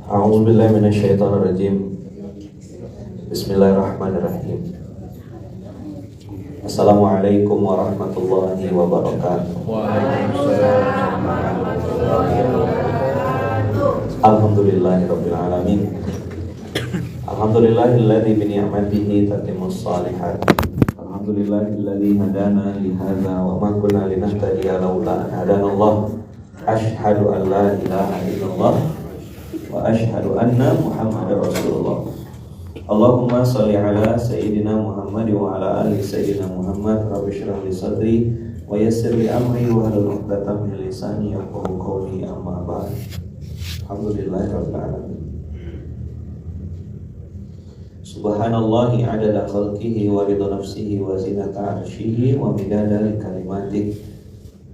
A'udzubillahi minasyaitonirrajim. Bismillahirrahmanirrahim. Assalamualaikum warahmatullahi wabarakatuh. Alhamdulillahirabbil alamin. Alhamdulillahilladzi bi ni'matihi tatimmus shalihat. Alhamdulillahilladzi hadana li hadza wa ma kunna linahtadiya laula an hadanallah. Asyhadu an la ilaha illallah wa asyhadu anna Muhammadar Rasulullah. Allahumma shalli ala sayyidina Muhammad wa ala ali sayyidina Muhammad. Rabbi shrah li sadri wa yassir li amri wa hlul 'uqdatam min lisani yafqahu qawli. Amma ba'd. Alhamdulillahirabbil alamin. Subhanallahi 'adada khalqihi wa ridha nafsihi wa zinata 'arsyihi wa midada kalimatihi.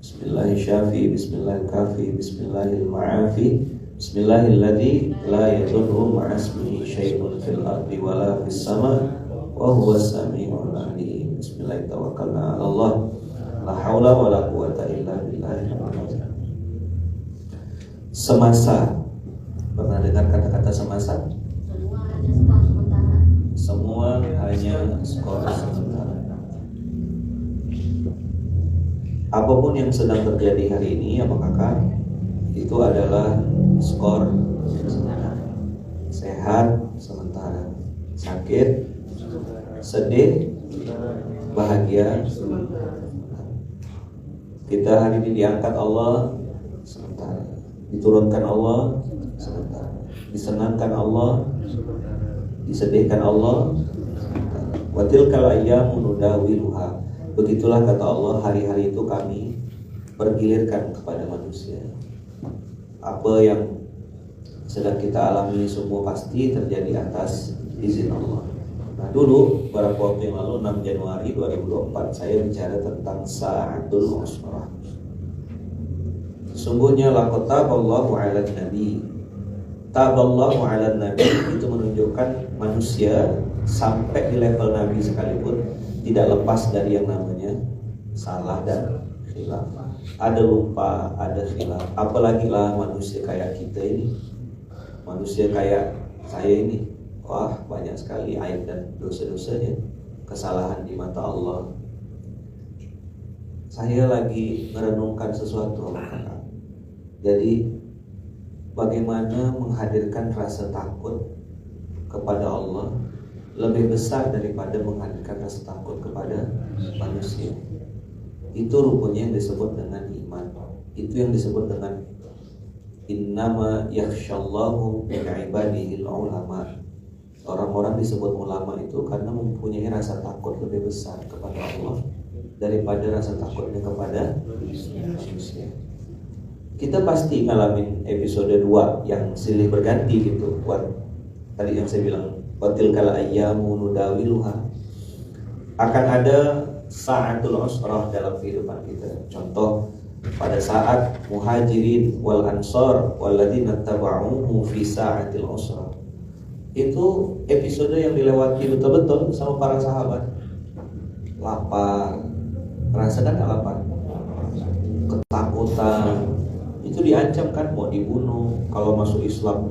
Bismillahil syafi, bismillahil kafi, bismillahil ma'afi, bismillahilladzi la yadurru ma'asmihi syai'un fil ardi wala fis sama wa huwas sami'ul 'alim. Bismillah tawakkalna 'ala Allah, la haula wala quwata illa billah. Semasa, pernah dengar kata-kata semasa? Semua hanya skor sementara. Apapun yang sedang terjadi hari ini, apa kakak, itu adalah skor sementara. Sehat sementara, sakit, sedih, bahagia. Kita hari ini diangkat Allah sementara, diturunkan Allah sementara, disenangkan Allah, disedihkan Allah. Wa tilkal ayyamu nudawiluha. Begitulah kata Allah, hari-hari itu kami pergilirkan kepada manusia. Apa yang sedang kita alami semua pasti terjadi atas izin Allah. Nah, dulu beberapa waktu yang lalu 6 Januari 2024 saya bicara tentang sa'atul usrah. Sesungguhnya laqataballahu 'alan nabi. Taballahu 'alan nabi itu menunjukkan manusia sampai di level nabi sekalipun tidak lepas dari yang namanya salah dan khilaf. Ada lupa, ada khilaf. Apalagi lah manusia kayak kita ini, manusia kayak saya ini. Wah, banyak sekali aib dan dosa-dosanya, kesalahan di mata Allah. Saya lagi merenungkan sesuatu. Jadi bagaimana menghadirkan rasa takut kepada Allah lebih besar daripada menghadirkan rasa takut kepada manusia. Itu rupanya yang disebut dengan iman. Itu yang disebut dengan innama yakhshallahu min ibadihil ulama. Orang-orang disebut ulama itu karena mempunyai rasa takut lebih besar kepada Allah daripada rasa takutnya kepada manusia. Kita pasti ngalamin episode 2 yang silih berganti gitu. Buat tadi yang saya bilang, watilkal ayyamu nudawiluha. Akan ada sa'atul usrah dalam kehidupan kita. Contoh, pada saat muhajirin wal ansor walladzina taba'uhu fi sa'atil usrah. Itu episode yang dilewati betul-betul sama para sahabat. Lapar, merasakan lapar, ketakutan, itu diancam kan mau dibunuh kalau masuk Islam,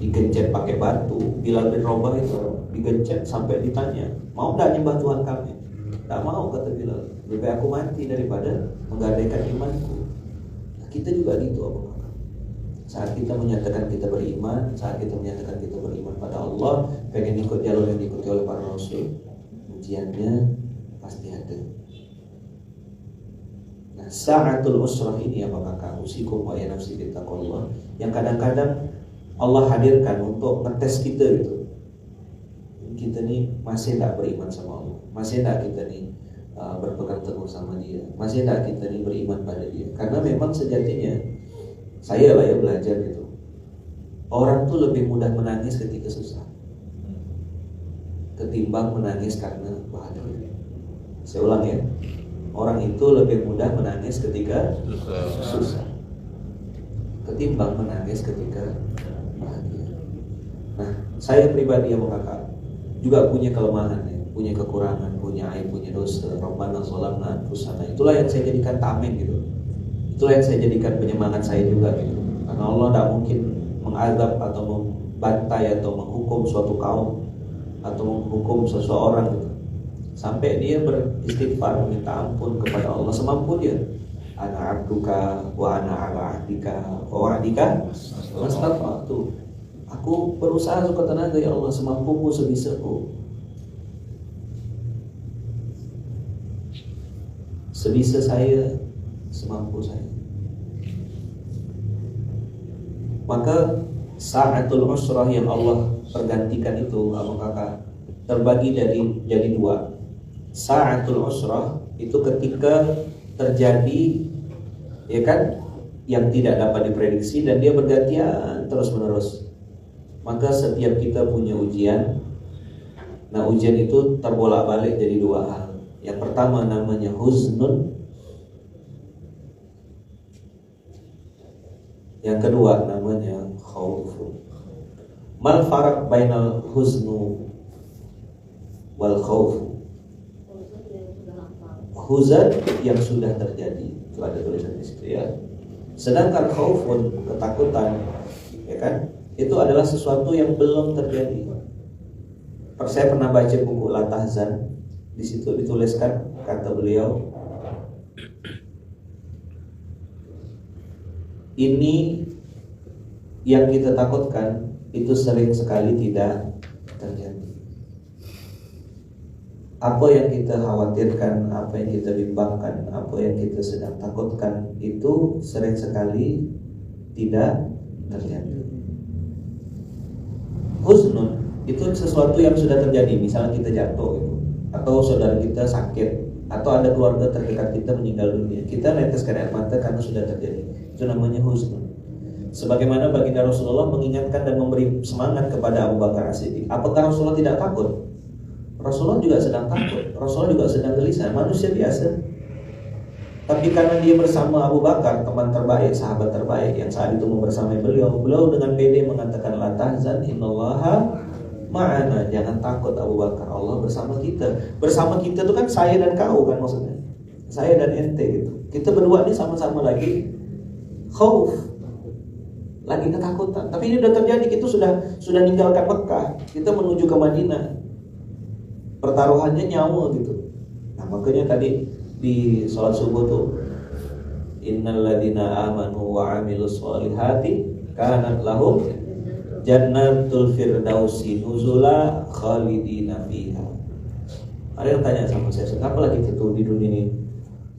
digencet pakai batu. Bilal bin Rabah itu digencet sampai ditanya, mau enggak nyembah Tuhan kami? Tak mau, kata Bilal. Lebih baik aku mati daripada menggadaikan imanku. Nah, kita juga gitu, apa? Saat kita menyatakan kita beriman, saat kita menyatakan kita beriman pada Allah, pengen ikut jalur yang diikuti oleh para rasul, ujiannya pasti ada. Nah, sa'atul usrah ini apa kakak? Usikum wa ya nafsi bittaqullah, yang kadang-kadang Allah hadirkan untuk ngetes kita gitu. Kita nih masih tidak beriman sama Allah, masih tidak kita nih berpegang teguh sama Dia, masih tidak kita nih beriman pada Dia. Karena memang sejatinya saya lah ya belajar gitu, orang tuh lebih mudah menangis ketika susah ketimbang menangis karena bahagia. Saya ulang ya, orang itu lebih mudah menangis ketika susah ketimbang menangis ketika bahagia. Nah, saya pribadi yang kakak juga punya kelemahan ya, punya kekurangan, punya aib, punya dosa. Rabbana zalamna anfusana. Itulah yang saya jadikan tameng gitu. Itulah yang saya jadikan penyemangat saya juga gitu. Karena Allah tidak mungkin mengadab atau membantai atau menghukum suatu kaum atau menghukum seseorang gitu. Sampai dia beristighfar minta ampun kepada Allah semampu dia. Ana abduka wa ana ala ahdika wa wa'dika mastata'tu. Aku berusaha sekuat tenaga ya Allah, semampuku sebisaku. Sebisa saya, semampu saya. Maka sa'atul usrah yang Allah pergantikan itu, Abang Kakak, terbagi jadi dua. Sa'atul usrah itu ketika terjadi, ya kan, yang tidak dapat diprediksi dan dia bergantian terus menerus. Maka setiap kita punya ujian. Nah, ujian itu terbolak-balik jadi dua hal. Yang pertama namanya huznun, yang kedua namanya khaufun. Mal faraq bainal huznu wal khauf? Huzan yang sudah terjadi, itu ada tulisan di situ ya. Sedangkan khaufun, ketakutan, ya kan, itu adalah sesuatu yang belum terjadi. Saya pernah baca buku La Tahzan, di situ dituliskan, kata beliau, ini yang kita takutkan itu sering sekali tidak terjadi. Apa yang kita khawatirkan, apa yang kita bimbangkan, apa yang kita sedang takutkan itu sering sekali tidak terjadi. Husnun itu sesuatu yang sudah terjadi, misalnya kita jatuh gitu, atau saudara kita sakit, atau ada keluarga terdekat kita meninggal dunia. Kita neteskan air mata karena sudah terjadi. Itu namanya husnun. Sebagaimana baginda Rasulullah mengingatkan dan memberi semangat kepada Abu Bakar As-Siddiq. Apakah Rasulullah tidak takut? Rasulullah juga sedang takut, Rasulullah juga sedang gelisah, manusia biasa. Tapi karena dia bersama Abu Bakar, teman terbaik, sahabat terbaik yang saat itu membersamai beliau dengan pede mengatakan, la tahzan innallaha ma'ana. Jangan takut Abu Bakar, Allah bersama kita. Bersama kita itu kan saya dan kau kan maksudnya. Saya dan ente gitu. Kita berdua ini sama-sama lagi khauf, lagi ketakutan. Tapi ini sudah terjadi, kita sudah ninggalkan Mekah, kita menuju ke Madinah. Pertaruhannya nyawa gitu. Nah, makanya tadi di sholat subuh tuh, innal ladzina amanu wa amilus sholihati kanat lahum jannatul firdausi nuzula khalidina fiha. Ada yang tanya sama saya, kenapa lagi gitu di dunia ini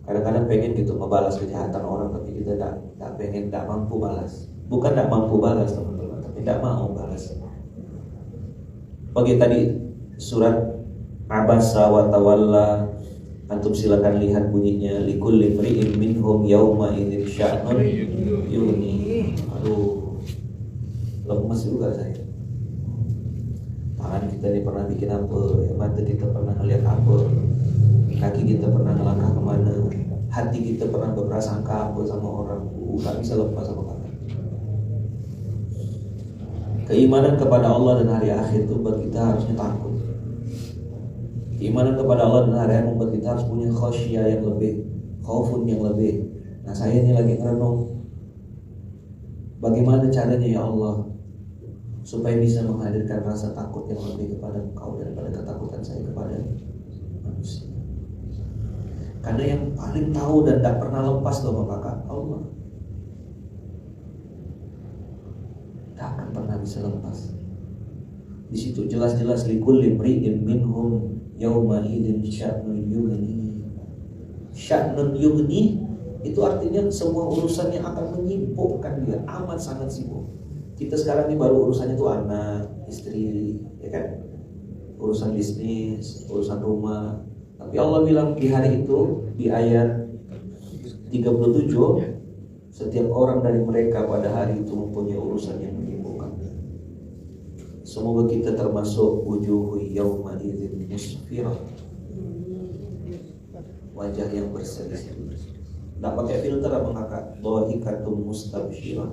kadang-kadang pengen gitu membalas kejahatan orang, tapi kita tak pengen, tak mampu balas. Bukan tak mampu balas teman-teman, tapi tak mau balas. Pagi tadi surat Abasa wa tawalla, antum silakan lihat bunyinya, likulli imri'in minhum yauma idzin sya'nun yughni. Aduh, lemes juga saya. Tangan kita ini pernah bikin apa, mata kita pernah ngeliat apa, kaki kita pernah ngelangkah kemana, hati kita pernah berprasangka apa sama orang. Tak bisa lepas sama kata. Keimanan kepada Allah dan hari akhir itu buat kita harusnya takut. Keimanan kepada Allah dan hari akhir membuat kita harus punya khasyah yang lebih, khaufun yang lebih. Nah, saya ini lagi ngerenung, bagaimana caranya ya Allah supaya bisa menghadirkan rasa takut yang lebih kepada Engkau daripada ketakutan saya kepada manusia. Karena yang paling tahu dan tak pernah lepas loh Bapak, Allah. Tak akan pernah bisa lepas. Di situ jelas-jelas likulli imri'in minhum yauma idzin sya'nun yughni. Sya'nun yughni itu artinya semua urusan yang akan menyibukkan dia, amat sangat sibuk. Kita sekarang ini baru urusannya tuh anak, istri, ya kan? Urusan bisnis, urusan rumah. Tapi Allah bilang di hari itu, di ayat 37, setiap orang dari mereka pada hari itu mempunyai urusan yang menyibukkan. Semoga kita termasuk wujuhu yauma idzin musfirah, wajah yang berseri. Nggak pakai filter apa kakak? Dhahikatun mustabsyirah,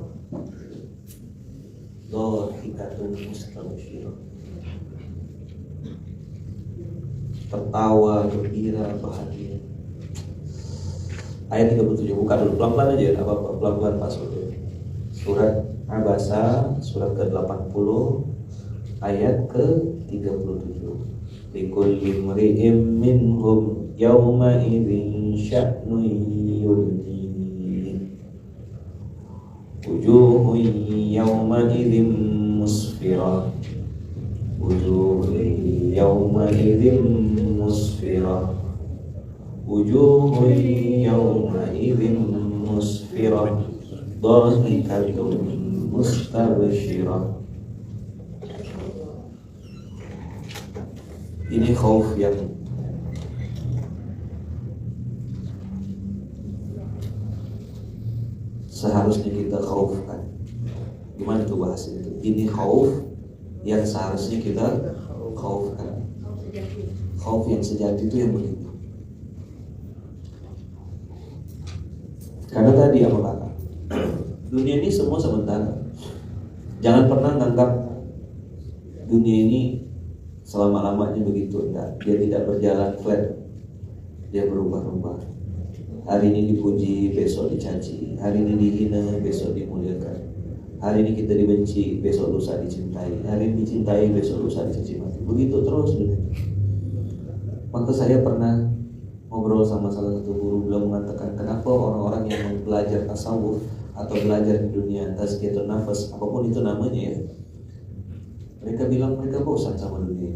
dhahikatun mustabsyirah, tertawa, gembira, bahagia. Ayat 37, buka dulu pelan-pelan aja, apa pelan-pelan masuk. Surat Abasa surat ke-80 ayat ke-37. Likulli imri'in minhum yawma idzin sya'nun yughnihi wujuhun yawma idzin musfirah wujuhun yawma idzin musfirah wujuhun yawma idzin musfirah dhahikatun mustabsyirah. Ini khauf yang seharusnya kita khaufkan. Gimana tuh bahasa itu? Ini khauf yang seharusnya kita khaufkan. Khauf yang sejati itu yang begitu. Karena tadi apa kata? Dunia ini semua sementara. Jangan pernah menganggap dunia ini selama-lamanya begitu. Enggak. Dia tidak berjalan flat. Dia berubah-ubah. Hari ini dipuji, besok dicaci. Hari ini dihina, besok dimuliakan. Hari ini kita dibenci, besok lusa dicintai. Hari ini dicintai, besok lusa dicaci maki. Begitu terus dunia. Maka saya pernah ngobrol sama salah satu guru, beliau mengatakan kenapa orang-orang yang belajar tasawuf atau belajar di dunia tazkiyatun nafas, apapun itu namanya ya, mereka bilang mereka bosan sama dunia.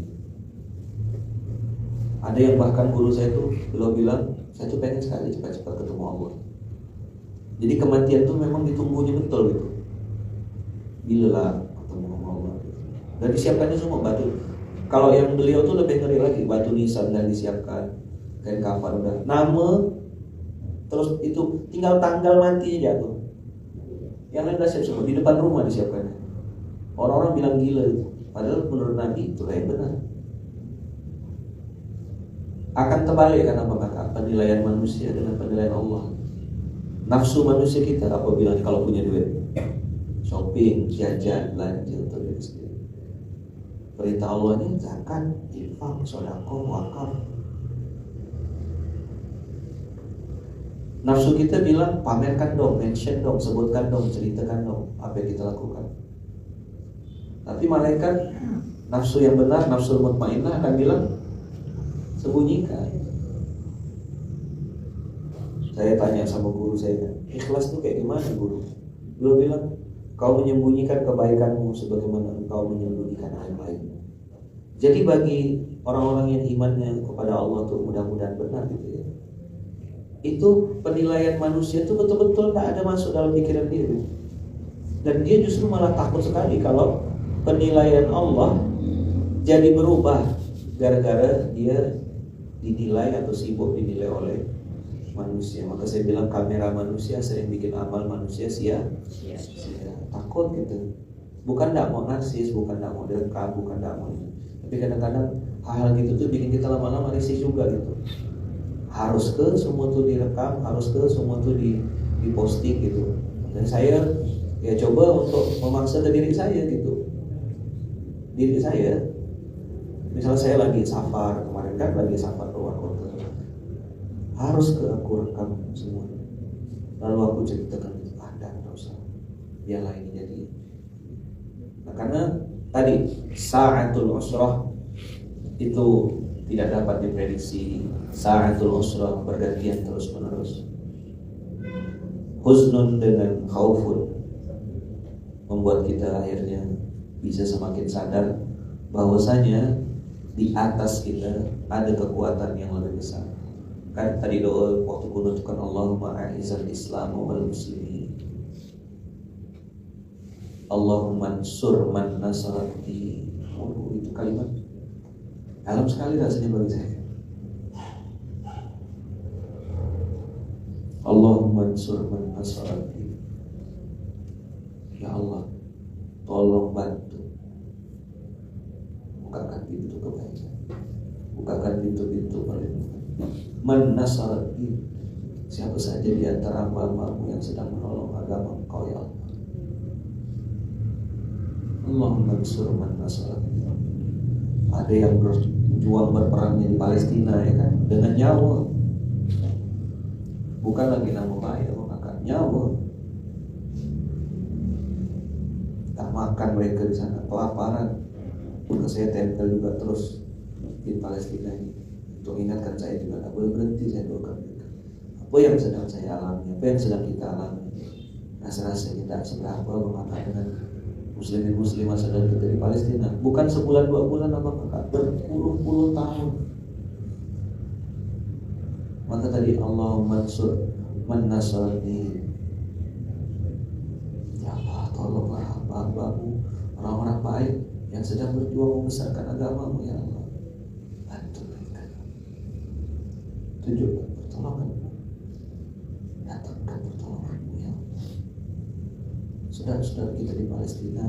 Ada yang bahkan guru saya tuh, beliau bilang saya tuh pengen sekali cepat-cepat ketemu Allah. Jadi kematian tuh memang ditunggunya betul gitu. Bila lah ketemu sama Allah. Dan disiapkannya semua batu. Kalau yang beliau tuh lebih ngeri lagi, batu nisan dan disiapkan, kain kafan udah, nama, terus itu tinggal tanggal mati aja tuh. Yang lain udah siap semua, di depan rumah disiapkannya. Orang-orang bilang gila itu, padahal menurut Nabi itu yang benar. Akan terbalik kan apa kata penilaian manusia dengan penilaian Allah. Nafsu manusia kita apabila kalau punya duit, shopping, jajan, belanja untuk diri sendiri. Perintah Allah ini zakat, infak, sedekah, wakaf. Nafsu kita bilang pamerkan dong, mention dong, sebutkan dong, ceritakan dong apa yang kita lakukan. Tapi malaikat nafsu yang benar, nafsu mutmainnah akan bilang sembunyikan. Saya tanya sama guru saya, ikhlas tuh kayak gimana guru? Beliau bilang, kau menyembunyikan kebaikanmu sebagaimana engkau menyembunyikan aib lainmu. Jadi bagi orang-orang yang imannya kepada Allah tuh mudah-mudahan benar gitu ya. Itu penilaian manusia tuh betul-betul tak ada masuk dalam pikiran dia. Dan dia justru malah takut sekali kalau penilaian Allah jadi berubah gara-gara dia dinilai atau sibuk dinilai oleh manusia. Maka saya bilang kamera manusia sering bikin amal manusia sia-sia. Takut gitu. Bukan tidak mau narsis, bukan tidak mau direkam, bukan tidak mau ini. Tapi kadang-kadang hal-hal gitu tuh bikin kita lama-lama risih juga gitu. Harus ke semua tuh direkam, harus ke semua tuh diposting gitu. Dan saya ya coba untuk memaksa ke diri saya gitu. Diri saya, misalnya saya lagi safar, kemarin kan lagi safar keluar kota, harus ke aku rekam semua. Lalu aku ceritakan itu, tidak usah, biarlah ini jadi. Nah karena tadi sa'atul usrah itu tidak dapat diprediksi. Sa'atul usrah bergantian terus menerus. Huznun dengan khaufun membuat kita akhirnya bisa semakin sadar bahwasanya di atas kita ada kekuatan yang lebih besar. Kan tadi doa waktu kunut kan Allahumma a'izal Islam wal muslimin, Allahumma ansur man nasarati. Itu kalimat dalam sekali rasanya bagi saya. Allahumma ansur man nasarati. Ya Allah, tolong bantu bukakan pintu kebaikan, bukakan pintu-pintu perlindungan. Man nasarati, siapa saja di antara hamba-Mu yang sedang menolong agama Engkau ya Allah. Allahumma ansur man nasarati. Ada yang berjuang berperangnya di Palestina ya kan, dengan nyawa. Bukan lagi nama baik, mengangkat nyawa. makan mereka di sana, kelaparan. Maka saya tempel juga terus di Palestina ini untuk ingatkan saya juga tak boleh berhenti saya doakan mereka. Apa yang sedang saya alami, apa yang sedang kita alami, rasa-rasa kita seberapa maka dengan muslimin muslimah saudara kita di Palestina, bukan sebulan 2 bulan apa kakak, berpuluh-puluh tahun. Maka tadi Allahumma ansur man nasrani, ya Allah tolonglah hamba-hambamu, orang-orang baik yang sedang berjuang membesarkan agamamu, ya Allah bantu mereka, tunjukkan pertolonganmu, datangkan pertolonganmu, ya Allah. Saudara-saudara kita di Palestina,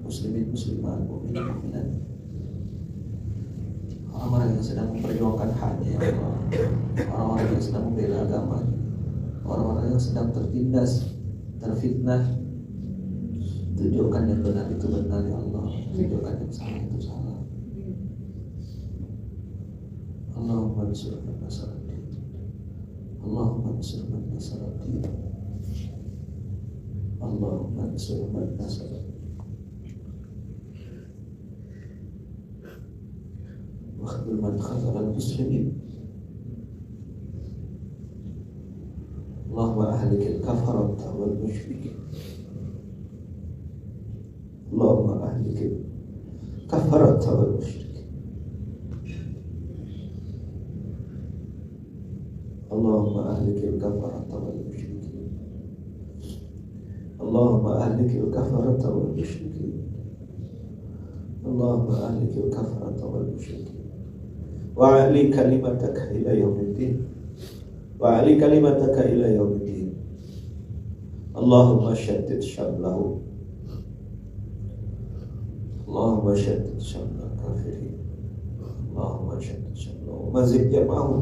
muslimin muslimat, mukminin mukminat, orang-orang yang sedang memperjuangkan haknya, ya Allah, orang-orang yang sedang membela agama, orang-orang yang sedang tertindas, terfitnah, tunjukkan yang benar itu benar, ya Allah, tunjukkan yang salah itu salah. Allahumma ansur man nasrani, Allahumma ansur man nasrani, Allahumma ansur man nasrani, واخذل من خذل المسلمين، اللهم أهلك الكفرة والمشركين، اللهم أهلك الكفرة والمشركين، اللهم أهلك الكفرة والمشركين، اللهم أهلك الكفرة والمشركين، اللهم أهلك الكفرة والمشركين، وأعلي كلمتك إلى يوم الدين، وأعلي كلمتك إلى يوم الدين، اللهم شتت شملهم، اللهم شتت شمل الكافرين، اللهم شتت شملهم ومزق جمعهم،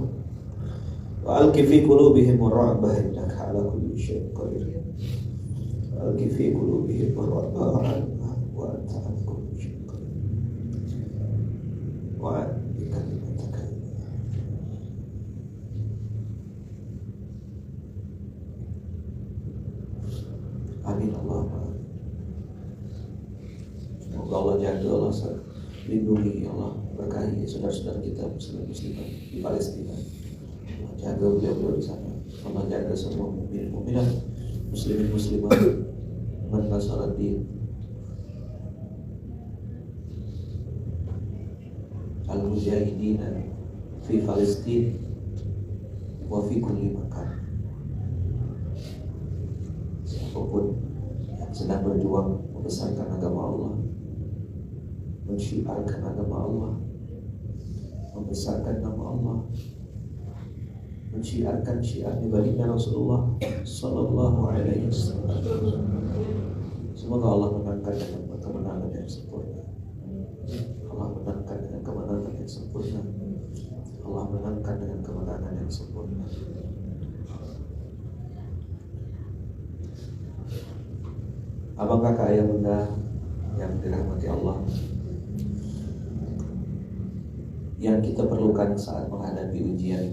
وألق في قلوبهم الرعب إنك على كل شيء قدير، ألق في قلوبهم الرعب وأنت على كل شيء قدير، وأعلي كلمتك. Amin Allahumma. Semoga Allah jaga, Allah lindungi, Allah berkahi saudara-saudara kita muslim-muslimah di Palestina. Allah jaga beliau-beliau di sana. Allah jaga semua mukmin-mukminat, muslimin-muslimah, man nasara din, al-mujahidina fi Palestina wa fi kulli makan. Siapapun yang sedang berjuang membesarkan agama Allah, mensyiarkan agama Allah, membesarkan nama Allah, mensyiarkan syiar baginda Rasulullah Sallallahu Alaihi Wasallam. Semoga Allah menangkan dengan kemenangan yang sempurna. Allah menangkan dengan kemenangan yang sempurna. Allah menangkan dengan kemenangan yang sempurna. Abang kakak ayah bunda yang dirahmati Allah, yang kita perlukan saat menghadapi ujian,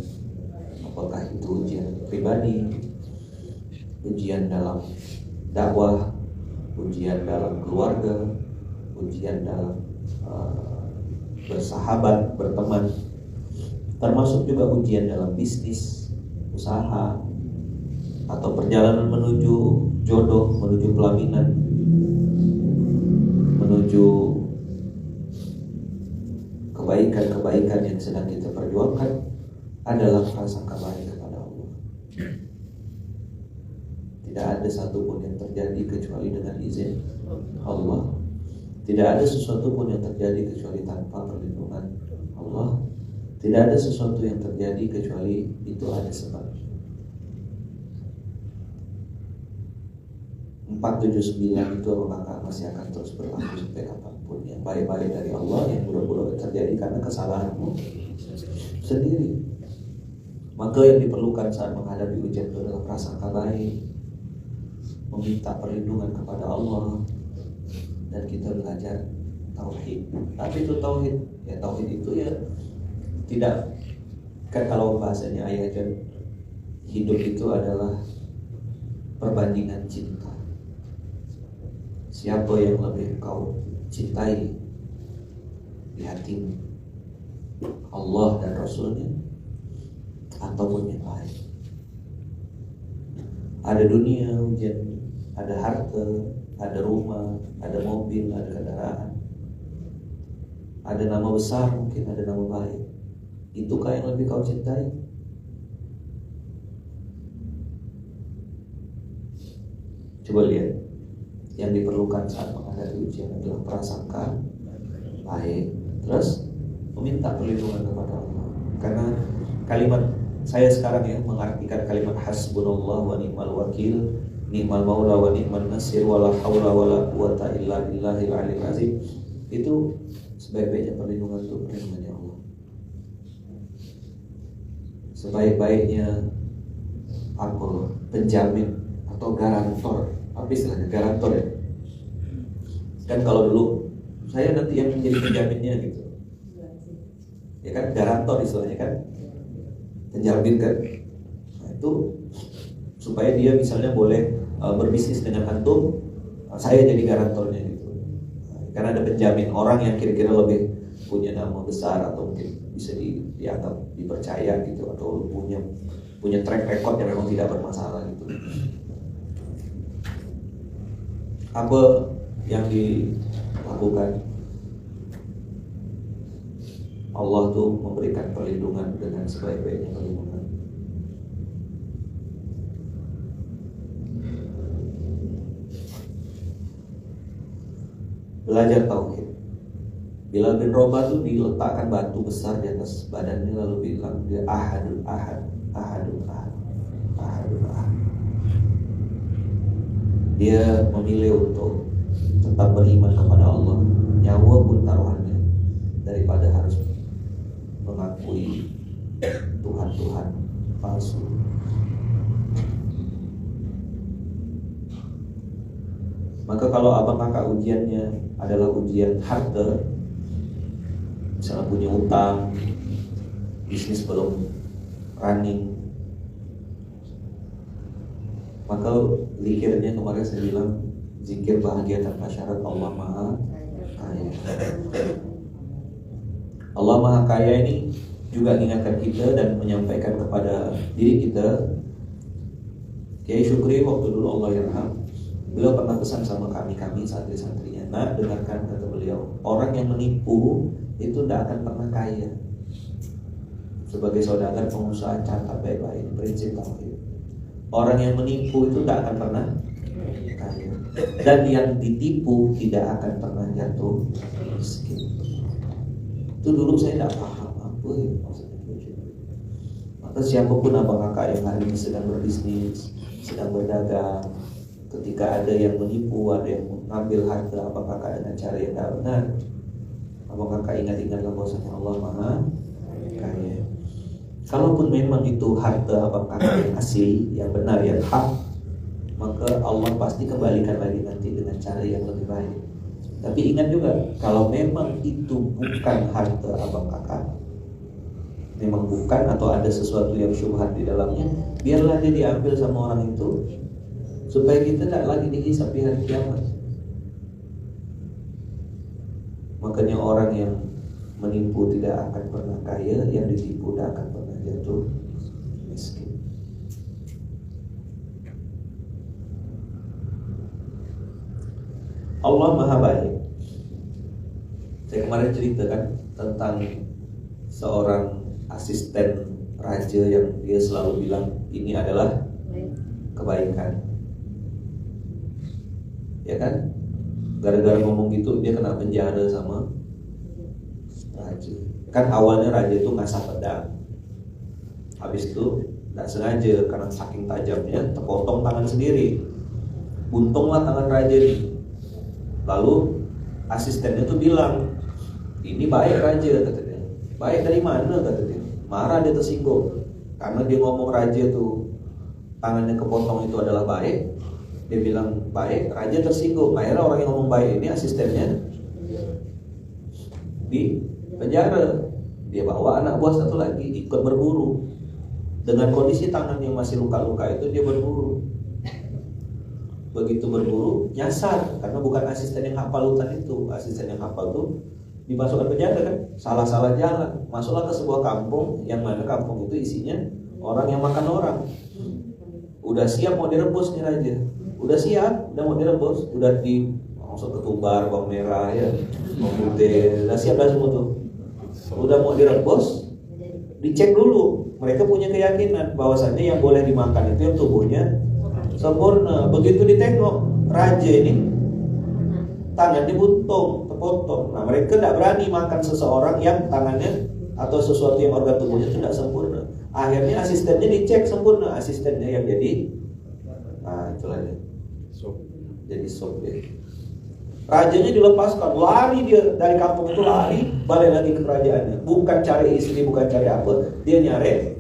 apakah itu ujian pribadi, ujian dalam dakwah, ujian dalam keluarga, ujian dalam bersahabat, berteman, termasuk juga ujian dalam bisnis, usaha, atau perjalanan menuju jodoh, menuju pelaminan, menuju kebaikan-kebaikan yang sedang kita perjuangkan, adalah prasangka baik kepada Allah. Tidak ada satupun yang terjadi kecuali dengan izin Allah. Tidak ada sesuatu pun yang terjadi kecuali tanpa perlindungan Allah. Tidak ada sesuatu yang terjadi kecuali itu ada sebab. 479 itu maka masih akan terus berlaku sampai kapanpun. Yang baik-baik dari Allah, yang buruk-buruk terjadi karena kesalahanmu sendiri. Maka yang diperlukan saat menghadapi ujian itu adalah prasangka baik, meminta perlindungan kepada Allah, dan kita belajar tauhid. Tapi itu tauhid, ya tauhid itu ya tidak kan, kalau bahasanya ayat hidup itu adalah perbandingan cinta. siapa yang lebih kau cintai di hatimu, Allah dan Rasulnya ataupun yang lain. Ada dunia ujian, ada harta, ada rumah, ada mobil, ada kendaraan, ada nama besar, mungkin ada nama baik. Itukah yang lebih kau cintai? Coba lihat, yang diperlukan saat menghadapi ujian adalah prasangka baik, terus meminta perlindungan kepada Allah. Karena kalimat saya sekarang ya mengartikan kalimat hasbunallah wa ni'mal wakil, ni'mal maula wa ni'mal nasir, wala haula wala quwata illa billahil aliyil azim. Itu sebaik-baiknya perlindungan itu perlindungannya Allah. Sebaik-baiknya apa? Penjamin atau garantor. Apa istilahnya? Garantor ya. Kan kalau dulu saya nanti yang menjadi penjaminnya gitu. Ya kan, garantor istilahnya kan. Penjamin kan. Nah, itu supaya dia misalnya boleh berbisnis dengan antum, saya jadi garantornya gitu. Karena ada penjamin, orang yang kira-kira lebih punya nama besar atau mungkin bisa dianggap dipercaya gitu, atau punya track record yang memang tidak bermasalah gitu. Apa yang dilakukan? Allah tuh memberikan perlindungan dengan sebaik-baiknya perlindungan. Belajar tauhid. Bilal bin Rabah tuh diletakkan batu besar di atas badannya, lalu bilang dia ahadun ahad, ahadun ahad, ahadun ahad. Dia memilih untuk tetap beriman kepada Allah, nyawa pun taruhannya, daripada harus mengakui Tuhan-Tuhan palsu. Maka kalau abang kakak ujiannya adalah ujian harta, misalnya punya utang, bisnis belum running, maka zikirnya kemarin saya bilang, zikir bahagia tanpa syarat Allah Maha Kaya. Allah Maha Kaya ini juga mengingatkan kita dan menyampaikan kepada diri kita. Kiai Syukri waktu dulu Allah yarham, beliau pernah pesan sama kami santri-santrinya, nak dengarkan kata beliau, orang yang menipu itu tidak akan pernah kaya. Sebagai saudagar pengusaha, catat baik-baik prinsip tauhid. Orang yang menipu itu tidak akan pernah kaya, dan yang ditipu tidak akan pernah jatuh miskin. Itu dulu saya tidak paham apa ya maksudnya. Maka siapapun abang kakak yang hari ini sedang berbisnis, sedang berdagang, ketika ada yang menipu, ada yang mengambil harta abang kakak dengan cara yang tidak benar, abang kakak ingat-ingatlah bahwasanya Allah Maha Kaya. Kalaupun memang itu harta abang kakak yang asli, yang benar, yang hak, maka Allah pasti kembalikan lagi nanti dengan cara yang lebih baik. Tapi ingat juga, kalau memang itu bukan harta abang kakak, memang bukan, atau ada sesuatu yang syubhat di dalamnya, biarlah dia diambil sama orang itu, supaya kita tidak lagi dihisab di hari kiamat. Makanya orang yang menipu tidak akan pernah kaya, yang ditipu tidak akan pernah jatuh miskin. Allah Maha Baik. Saya kemarin ceritakan tentang seorang asisten raja yang dia selalu bilang ini adalah kebaikan. Ya kan? Gara-gara ngomong gitu dia kena penjara sama raja. Kan awalnya raja itu ngasah pedang, habis itu tidak sengaja karena saking tajamnya terpotong tangan sendiri, buntunglah tangan raja ini. Lalu asistennya tuh bilang, ini baik raja, katanya. Baik dari mana, katanya. Marah, dia tersinggung karena dia ngomong raja tuh tangannya kepotong itu adalah baik. Dia bilang baik, raja tersinggung. Akhirnya orang yang ngomong baik ini asistennya di penjara. Dia bawa anak buah satu lagi ikut berburu. Dengan kondisi tangan yang masih luka-luka itu dia berburu. begitu berburu nyasar, karena bukan asisten yang hafal hutan itu. Asisten yang hafal tuh dimasukkan penjara kan, salah-salah jalan, masuklah ke sebuah kampung yang mana kampung itu isinya orang yang makan orang. Udah siap mau direbus nih raja, udah siap, udah mau direbus, udah di masuk ketumbar, bawang merah ya, bawang putih, udah siap dah semua tuh. Udah mau direbus, dicek dulu. Mereka punya keyakinan bahwasannya yang boleh dimakan itu yang tubuhnya sempurna. Begitu ditengok raja ini tangan dibuntung, terpotong. Nah mereka tidak berani makan seseorang yang tangannya atau sesuatu yang organ tubuhnya tidak sempurna. Akhirnya asistennya dicek sempurna, asistennya yang jadi, nah itulah dia, jadi sop dia. Rajanya dilepaskan, lari dia dari kampung itu, lari balik lagi ke kerajaannya. Bukan cari istri, bukan cari apa, dia nyari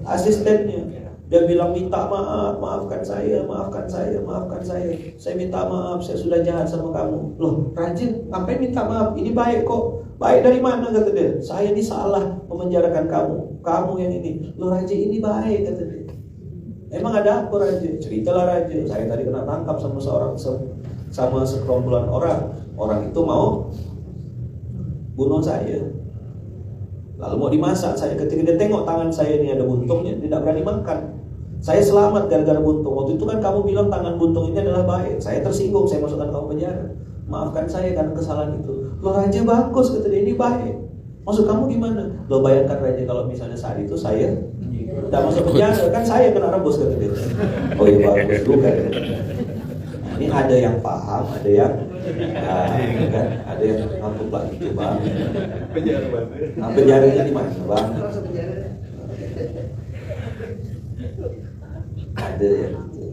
asistennya. Dia bilang minta maaf, maafkan saya, maafkan saya, maafkan saya. Saya minta maaf, saya sudah jahat sama kamu. Loh, raja, ngapain minta maaf? Ini baik kok. Baik dari mana, kata dia. Saya ini salah memenjarakan kamu. Kamu yang ini. Loh raja, ini baik, kata dia. Emang ada apa raja? Ceritalah raja. Saya tadi kena tangkap sama sama sekerombolan orang. Orang itu mau bunuh saya. Lalu mau dimasak saya. Ketika dia tengok tangan saya ini ada buntungnya, dia tidak berani makan. Saya selamat gara-gara buntung. Waktu itu kan kamu bilang tangan buntung ini adalah baik. Saya tersinggung, saya masukkan kamu penjara. Maafkan saya karena kesalahan itu. Loh raja bagus, kata dia, ini baik. Maksud kamu gimana? Loh bayangkan raja kalau misalnya saat itu saya tidak masuk penjara, kan saya kena rebus, kata dia. Oh iya bagus juga. Nah, ini ada yang paham, ada yang kan, ada yang ngampuk lagi itu bang. Penjara banget. Nah, penjaranya di mana bang? Ada yang gitu.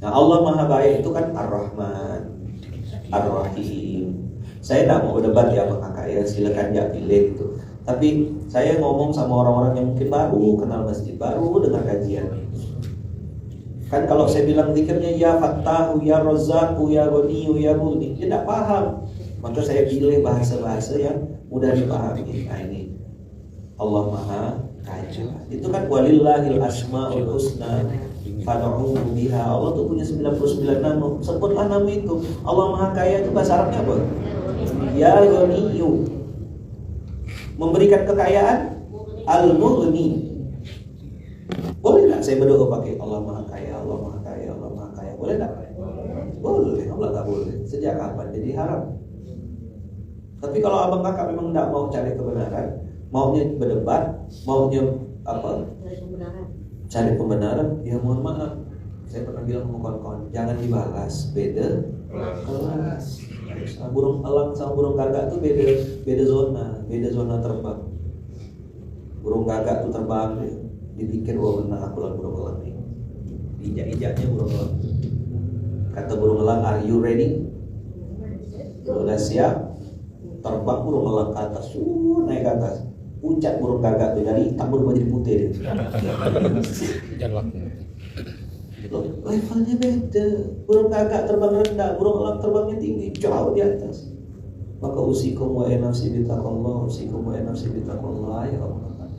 Nah Allah Maha Baik itu kan Ar-Rahman, Ar-Rahim. Saya tidak mau debat ya Bang Kakak ya, silakan ya pilih gitu. Tapi saya ngomong sama orang-orang yang mungkin baru kenal masjid, baru dengar kajian. Kan kalau saya bilang zikirnya ya Fattahu, ya Razzaqu, ya Ghaniyu, ya Mughni, dia tidak paham. Maka saya pilih bahasa-bahasa yang mudah dipahami. Nah ini Allah Maha Kaya. Itu kan walillahil asmaul husna fad'uhu biha. Allah tuh punya 99 nama. Sebutlah nama itu. Allah Maha Kaya itu bahasa Arabnya apa? Ya Ghaniyu. Memberikan kekayaan, Al-Mughni. Boleh tak saya berdoa pakai Allah Maha Kaya, Allah Maha Kaya, Allah Maha Kaya? Boleh tak? Boleh. Allah tak boleh. Sejak kapan jadi haram? Tapi kalau abang kakak memang tidak mau cari kebenaran, maunya berdebat, maunya apa? Cari pembenaran, ya mohon maaf. Saya pernah bilang sama kawan-kawan, jangan dibalas, beda kelas. Burung elang sama burung gagak tuh beda zona terbang. Burung gagak tuh terbang, dipikir wah benar aku lawan burung elang nih. Injak-injaknya burung elang. Kata burung elang, are you ready? Udah siap? Terbang burung elang ke atas, naik ke atas. Puncak burung gagak tuh dari hitam berubah jadi putih deh. Levelnya beda. Burung gagak terbang rendah, burung elang terbangnya tinggi, jauh di atas. Maka usikum wa nafsi bitaqallah, usikum wa nafsi bitaqallah ya Allah.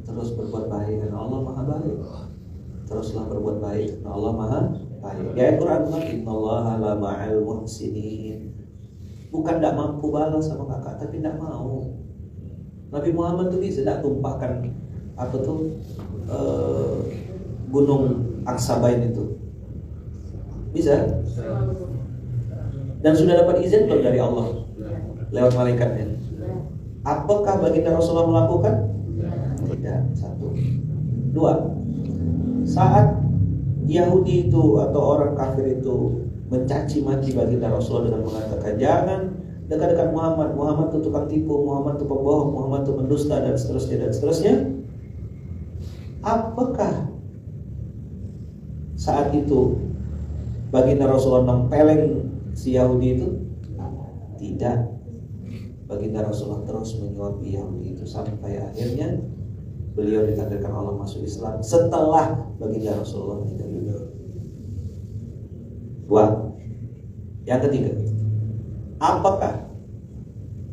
Terus berbuat baik karena Allah Maha Baik. Teruslah berbuat baik karena Allah Maha Baik. Ya Al-Qur'an bilang innallaha la ma'al muhsinin. Bukan tidak mampu balas sama kakak, tapi tidak mau. Nabi Muhammad tuh bisa tidak tumpahkan apa tuh gunung Aksabain itu, bisa. Dan sudah dapat izin belum dari Allah lewat malaikatnya? Apakah baginda Rasulullah melakukan? Tidak. Satu, dua. Saat Yahudi itu atau orang kafir itu mencaci maki baginda Rasulullah dengan mengatakan jangan dekat-dekat Muhammad, Muhammad itu tukang tipu, Muhammad itu pembohong, Muhammad itu mendusta dan seterusnya. Apakah saat itu baginda Rasulullah nempeleng si Yahudi itu? Tidak. Baginda Rasulullah terus menyuapi Yahudi itu sampai akhirnya beliau ditakdirkan Allah masuk Islam setelah baginda Rasulullah meninggal dunia. Dua. Yang ketiga, apakah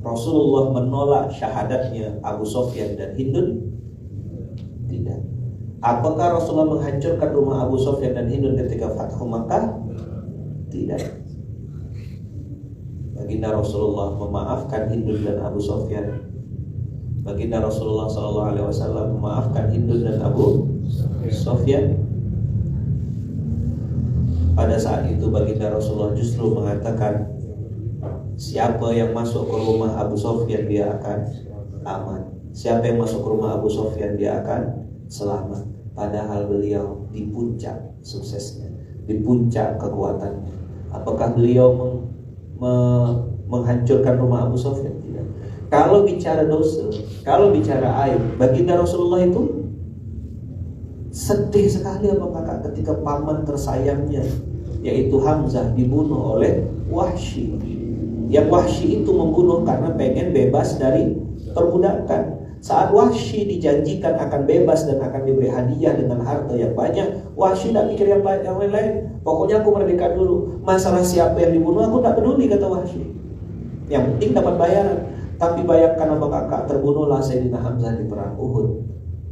Rasulullah menolak syahadatnya Abu Sufyan dan Hindun? Tidak. Apakah Rasulullah menghancurkan rumah Abu Sufyan dan Hindun ketika Fathu Makkah? Tidak. Baginda Rasulullah memaafkan Hindun dan Abu Sufyan. Baginda Rasulullah SAW memaafkan Hindun dan Abu Sufyan. Pada saat itu baginda Rasulullah justru mengatakan, siapa yang masuk ke rumah Abu Sufyan dia akan aman. Siapa yang masuk ke rumah Abu Sufyan dia akan selamat. Padahal beliau di puncak suksesnya, di puncak kekuatannya. Apakah beliau menghancurkan rumah Abu Sufyan? Tidak. Kalau bicara dosa, kalau bicara aib, baginda Rasulullah itu sedih sekali apakah ketika paman tersayangnya yaitu Hamzah dibunuh oleh Wahsy. Yang Wahsy itu membunuh karena pengen bebas dari perbudakan. Saat Wahsy dijanjikan akan bebas dan akan diberi hadiah dengan harta yang banyak, Wahsy tidak pikir yang lain-lain. Pokoknya aku merdeka dulu. Masalah siapa yang dibunuh aku tak peduli, kata Wahsy. Yang penting dapat bayaran. Tapi bayangkan apa kakak, terbunuhlah Sayyidina Hamzah di perang Uhud.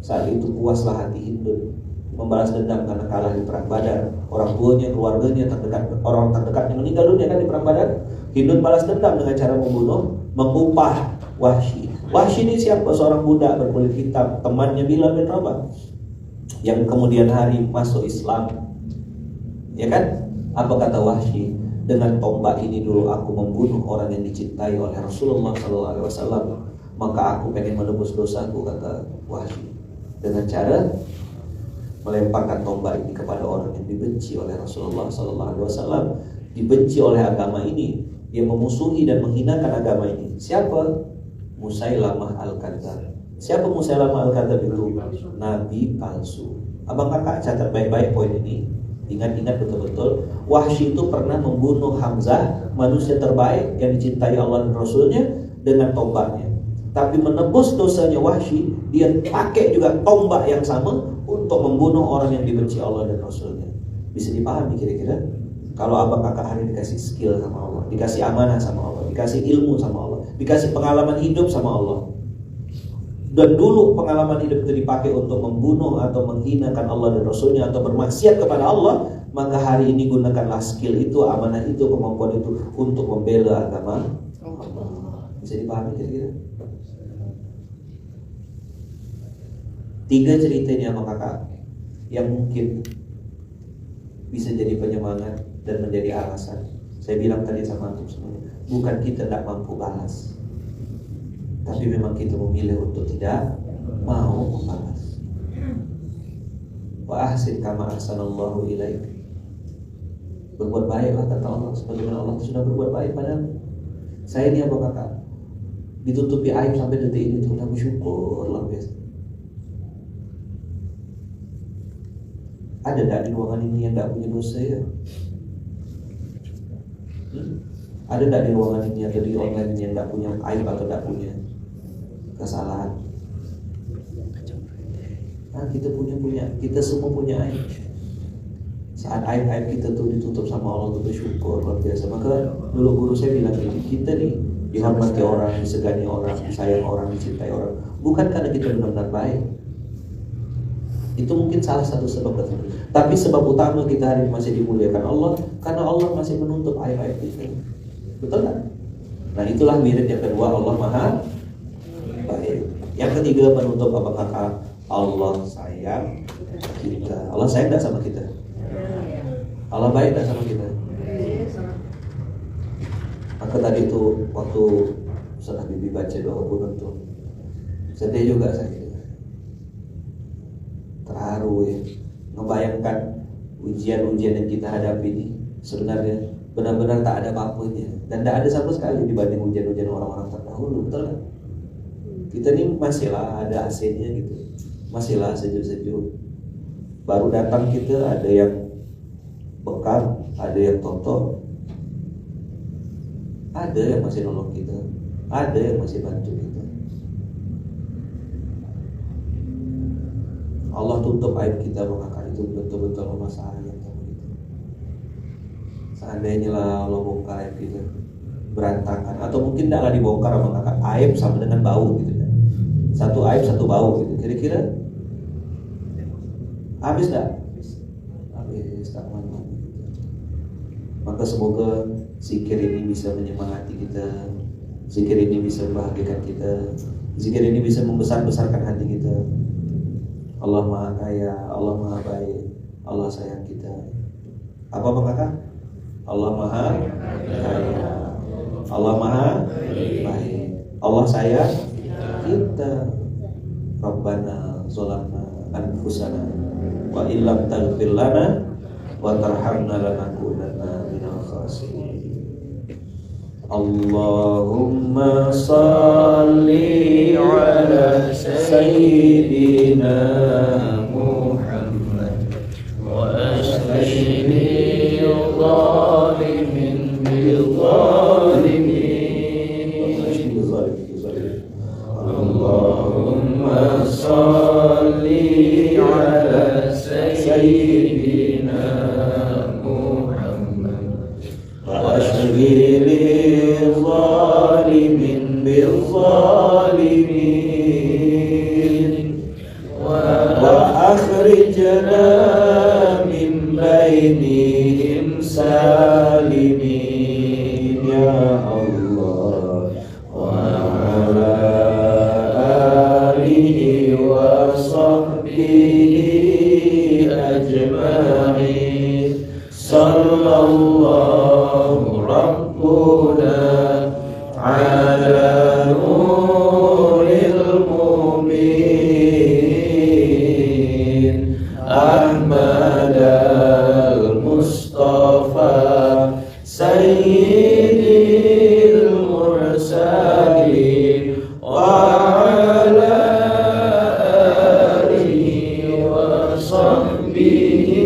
Saat itu puaslah hati Hindun, membalas dendam karena kalah di perang Badar. Orang tuanya, keluarganya terdekat, orang terdekatnya meninggal dunia kan di perang Badar. Hindun balas dendam dengan cara membunuh, mengupah Wahsy. Wahsy ini siapa? Seorang budak berkulit hitam, temannya Bilal bin Rabah, yang kemudian hari masuk Islam. Ya kan? Apa kata Wahsy? Dengan tombak ini dulu aku membunuh orang yang dicintai oleh Rasulullah SAW. Maka aku pengen menebus dosaku, kata Wahsy, dengan cara melemparkan tombak ini kepada orang yang dibenci oleh Rasulullah SAW, dibenci oleh agama ini. Dia memusuhi dan menghinakan agama ini. Siapa? Musailamah Al-Kadzab. Siapa Musailamah Al-Kadzab itu? Nabi palsu. Abang kakak catat baik-baik poin ini. Ingat-ingat betul-betul. Wahsy itu pernah membunuh Hamzah, manusia terbaik yang dicintai Allah dan Rasulnya, dengan tombaknya. Tapi menebus dosanya Wahsy, dia pakai juga tombak yang sama untuk membunuh orang yang dibenci Allah dan Rasulnya. Bisa dipahami kira-kira? Kalau abang kakak hari dikasih skill sama Allah, dikasih amanah sama Allah, dikasih ilmu sama Allah, dikasih pengalaman hidup sama Allah, dan dulu pengalaman hidup itu dipakai untuk membunuh atau menghinakan Allah dan Rasulnya atau bermaksiat kepada Allah, maka hari ini gunakanlah skill itu, amanah itu, kemampuan itu untuk membela agama Allah. Bisa dipahami kira-kira? 3 cerita ini abang kakak yang mungkin bisa jadi penyemangat dan menjadi alasan. Saya bilang tadi sama antum semuanya, bukan kita tidak mampu balas, tapi memang kita memilih untuk tidak mau membalas. Wa ahsin kama ahsanallahu ilaik. Berbuat baiklah kata Allah, sebagaimana Allah sudah berbuat baik padamu. Saya ini apa kakak, ditutupi aib sampai detik ini tuh, bersyukur luar biasa. Ada tak di ruangan ini yang tak punya dosa ya? Ada tak di ruangan ini atau di online ini yang tak punya aib atau tak punya kesalahan? Nah, kita semua punya aib. Saat aib-aib kita tuh ditutup sama Allah, tuh bersyukur luar biasa. Maka dulu guru saya bilang ini, kita nih dihormati orang, disegani orang, disayang orang, dicintai orang, bukan karena kita benar-benar baik. Itu mungkin salah satu sebab tersebut. Tapi sebab utama kita hari ini masih dimuliakan Allah karena Allah masih menutup aib-aib kita. Betul tak? Nah itulah wirid yang kedua, Allah Maha Baik. Yang ketiga penutup apa kata? Allah sayang kita. Allah sayang tak sama kita? Allah baik tak sama kita? Maka tadi itu waktu Ustaz Habibie baca doa bunut tuh, sedih juga saya. Terharu ya, ngebayangkan ujian-ujian yang kita hadapi ini sebenarnya benar-benar tak ada apa-apanya dan tak ada sama sekali dibanding ujian-ujian orang-orang terdahulu, betul kan? Kita ini masihlah ada AC-nya gitu, masihlah sejuk-sejuk. Baru datang kita ada yang bekam, ada yang totok, ada yang masih nolong kita, ada yang masih bantu kita. Allah tutup aib kita, maka itu betul-betul rumah sayang sama kita. Seandainya lah Allah bongkar aib kita berantakan, atau mungkin tidaklah dibongkar sama kakak, aib sama dengan bau gitu kan. Satu aib satu bau gitu. Kira-kira Habis dah? Habis, tak mana-mana. Maka semoga zikir ini bisa menyemangati kita, zikir ini bisa membahagiakan kita, zikir ini bisa membesar-besarkan hati kita. Allah Maha Kaya, Allah Maha Baik, Allah sayang kita. Apa Bang Kakak? Allah Maha Kaya, Allah Maha Baik, Allah sayang kita. Rabbana zalamna anfusana wa illam taghfir lana wa tarhamna lanakunanna minal khasirin. Allahumma salli ala sayyidina Muhammad wa ashhidi zalimin bil zalimin. Allahumma salli ala sayyidina Muhammad wa ashghil zalimin bil zalimin wa akhrijna min bainihim salimin ya Allah wa ala alihi wa sahbihi ajma'in. Sallallahu rabbuna ala nuril mubin Ahmad al-Mustafa sayyidil mursalin wa ala alihi wa sahbihi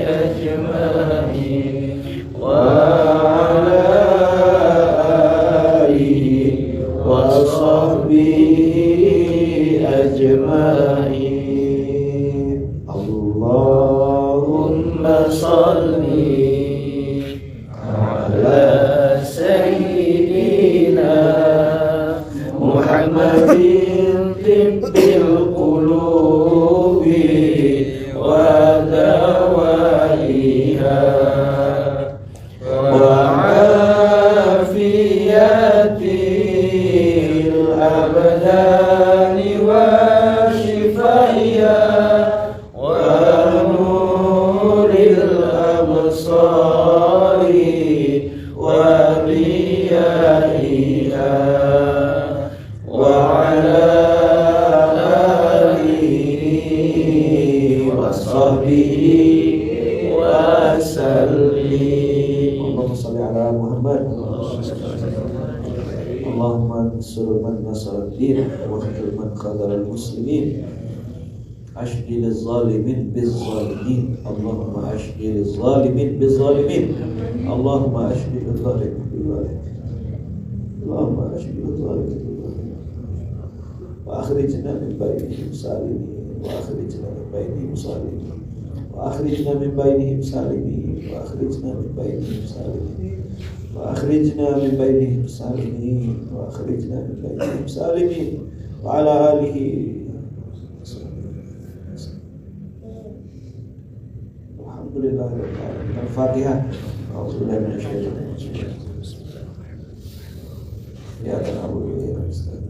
ajma'in wa ala alihi wa sahbihi ajma'in. Allahumma salli ala sayyidina Muhammadin tibbil qulubi wa dawaiha wa afiyatil abdani wa shifaiha wa nuril absari wa riyaiha wa ala alihi wa sahbihi wa sallim. Allahumma salli ala Muhammad. Allahumma ansur man nasara ad-din wa khidil man khadara al-muslimin. Ashghil az-zalimin biz-zalimin. Allahumma ashghil az-zalimin biz-zalimin. Allahumma ashghil az-zalimin biz-zalimin. Allahumma ashghil az-zalimin biz-zalimin. Wa akhrijna min bainihim salimin. Wa akhrijna min bainihim salimin. Wa akhrijna min bainihim salimin. Wa akhrijna min bainihim salimin. Wa akhrijna min bainihim salimin. Wa akhrijna min bainihim salimin. Wa ala alihi. Alhamdulillah. Al-Fatihah. A'udzubillahi minasyaitonir rajim. Ya na'budu wa iyyaka nasta'in.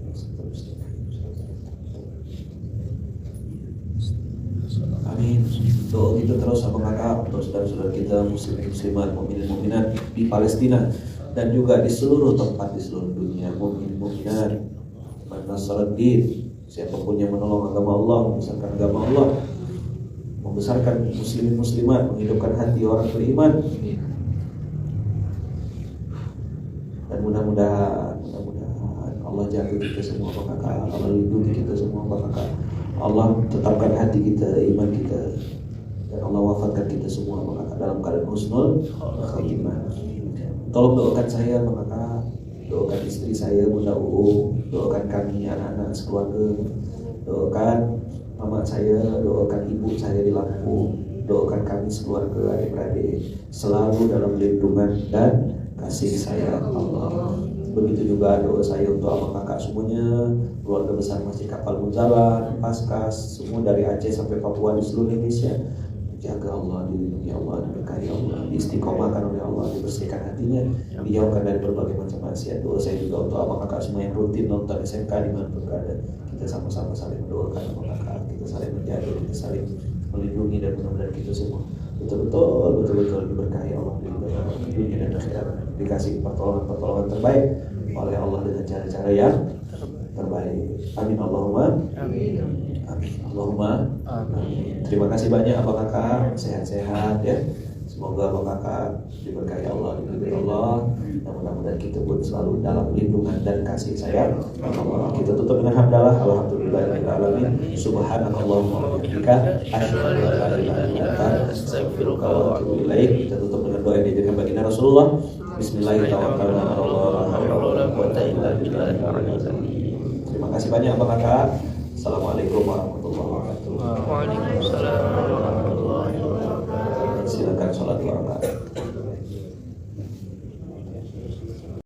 Amin. Doa kita terus sama kakak untuk saudara-saudara kita muslimin muslimat, mukminin mukminat di Palestina dan juga di seluruh tempat di seluruh dunia. Mukminin mukminat, man nasaraddin, siapapun yang menolong agama Allah, membesarkan agama Allah, membesarkan muslimin muslimat, menghidupkan hati orang beriman. Dan mudah-mudahan Allah jaga kita semua kakak, Allah lindungi kita semua kakak. Allah tetapkan hati kita, iman kita, dan Allah wafatkan kita semua dalam keadaan husnul khatimah. Tolong doakan saya kakak, doakan istri saya Bunda Uu, doakan kami anak-anak sekeluarga, doakan mama saya, doakan ibu saya di Lampung, doakan kami sekeluarga adik-beradik selalu dalam lindungan dan kasih sayang Allah. Begitu juga doa saya untuk abang kakak semuanya, keluarga besar Masjid Kapal Munzalan, Paskas, semua dari Aceh sampai Papua di seluruh Indonesia. Jaga Allah, dilindungi Allah, diberkahi Allah, diistiqomahkan oleh Allah, dibersihkan hatinya, dijauhkan dari berbagai macam maksiat. Doa saya juga untuk abang kakak semua yang rutin nonton SMK dimanapun berada. Kita sama-sama saling mendoakan abang kakak, kita saling menjaga, kita saling melindungi, dan mudah-mudahan kita semua betul-betul diberkahi Allah di dunia dan akhirat, dikasih pertolongan terbaik oleh Allah dengan cara-cara yang terbaik. Amin Allahumma amin. Allahumma amin. Terima kasih banyak abang kakak, sehat-sehat ya. Semoga abang kakak diberkahi Allah, diberkahi Allah, dan mudah-mudahan kita pun selalu dalam lindungan dan kasih sayang Allah. Kita tutup dengan hamdalah. Alhamdulillahirabbil alamin. Subhanakallahumma wa bihamdika asyhadu an la ilaha illa anta astaghfiruka wa atubu ilaik. Kita tutup dengan doa yang diajarkan baginda Rasulullah. Bismillahirrahmanirrahim. Terima kasih banyak abang kakak. Assalamualaikum warahmatullahi wabarakatuh. Waalaikumsalam warahmatullahi wabarakatuh. Silakan sholat dua rakaat.